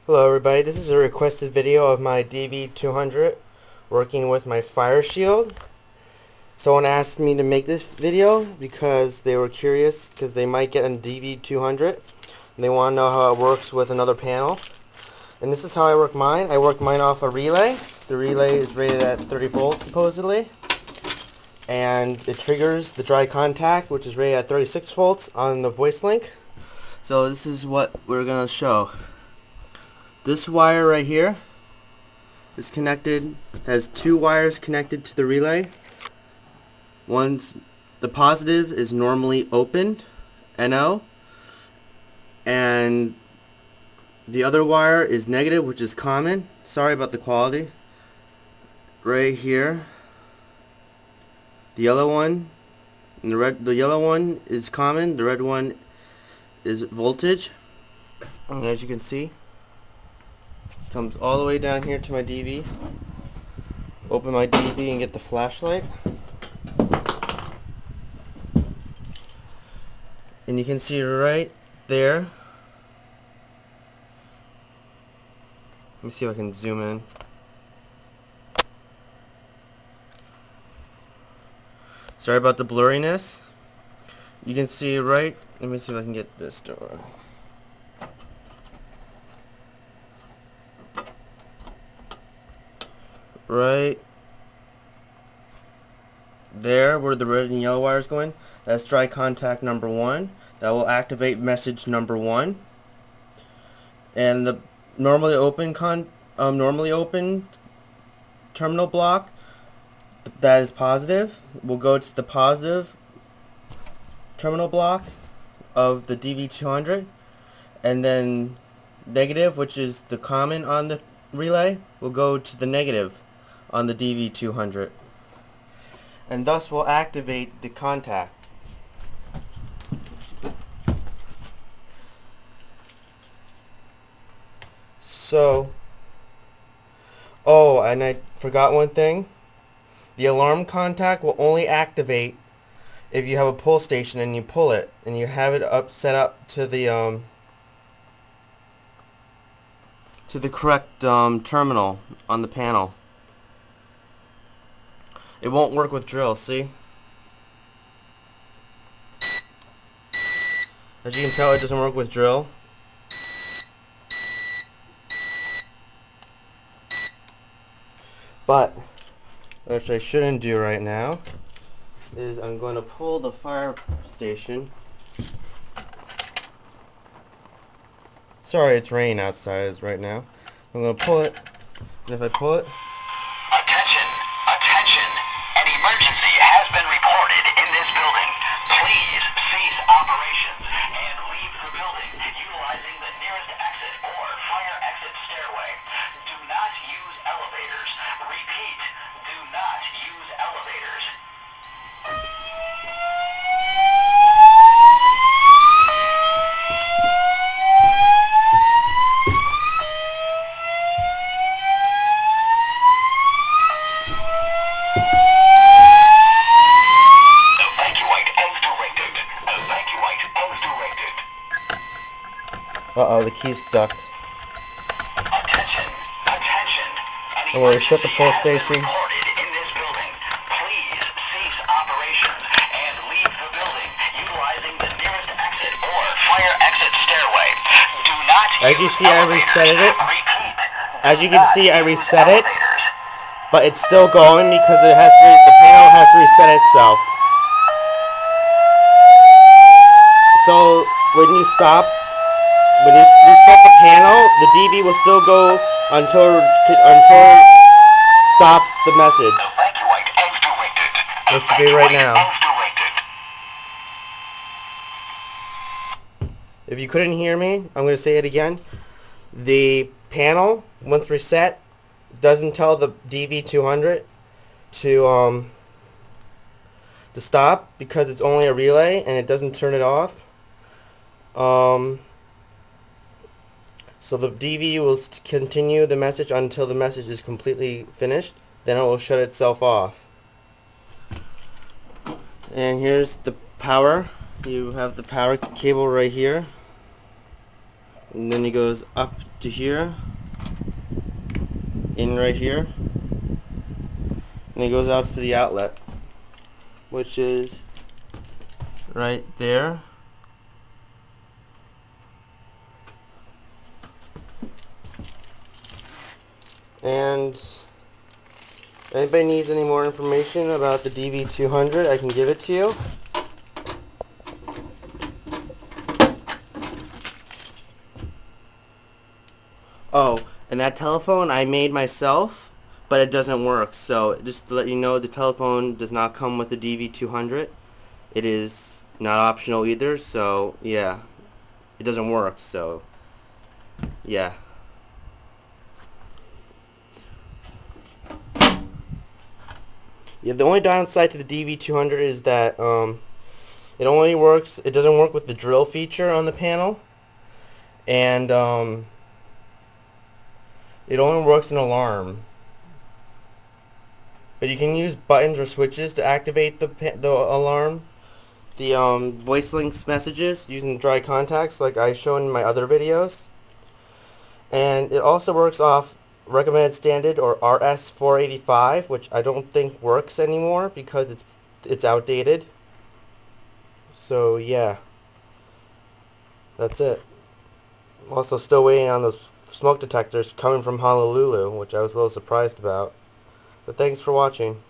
Hello everybody, this is a requested video of my DV-200 working with my fire shield. Someone asked me to make this video because they were curious because they might get a DV-200 and they want to know how it works with another panel. And this is how I work mine. I work mine off a relay. The relay is rated at 30 volts supposedly, and it triggers the dry contact, which is rated at 36 volts on the voice link. So this is what we're going to show. This wire right here is connected, has two wires connected to the relay. One's, the positive is normally opened, NO, and the other wire is negative, which is common. Sorry about the quality. Right here, the yellow one, and the yellow one is common, the red one is voltage. And as you can see, comes all the way down here to my DV. Open my DV and get the flashlight. And you can see right there. Let me see if I can zoom in. Sorry about the blurriness. You can see right, let me see if I can get this door. Right there where the red and yellow wire is going, that's dry contact number 1. That will activate message number 1. And the normally open terminal block, that is positive, will go to the positive terminal block of the DV-200, and then negative, which is the common on the relay, will go to the negative on the DV-200, and thus will activate the contact. So, oh, and I forgot one thing. The alarm contact will only activate if you have a pull station and you pull it and you have it set up to the correct terminal on the panel. It won't work with drill, see? As you can tell, it doesn't work with drill. But what I shouldn't do right now is I'm going to pull the fire station. Sorry, it's raining outside right now. I'm going to pull it, and if I pull it, attention, attention, an emergency has been reported in this building. Please cease operations and leave the building utilizing the nearest exit or fire exit stairway. Do not use elevators. Repeat, do not use elevators. uh-oh, the key's stuck. Attention, attention. I'm going to reset the pull station. In this building, please cease operations and leave the building utilizing the nearest exit or fire exit stairway. Do not As you see, I reset it. As you can see, I reset it, but it's still going because it has to. The panel has to reset itself. So when you stop, when you reset the panel, the DV will still go until it stops the message. Which should be right now. If you couldn't hear me, I'm going to say it again. The panel, once reset, doesn't tell the DV-200 to stop because it's only a relay and it doesn't turn it off. So the DV will continue the message until the message is completely finished. Then it will shut itself off. And here's the power. You have the power cable right here. and then it goes up to here, in right here, and it goes out to the outlet, which is right there. And if anybody needs any more information about the DV-200, I can give it to you. Oh, and that telephone I made myself, but it doesn't work. So just to let you know, the telephone does not come with the DV-200. It is not optional either, so yeah, it doesn't work, so yeah. Yeah, the only downside to the DV-200 is that it doesn't work with the drill feature on the panel, and it only works in alarm. But you can use buttons or switches to activate the alarm. The voice links messages using dry contacts like I shown in my other videos. And it also works off recommended standard or RS-485, which I don't think works anymore because it's outdated. So yeah, that's it. I'm also still waiting on those smoke detectors coming from Honolulu, which I was a little surprised about. But thanks for watching.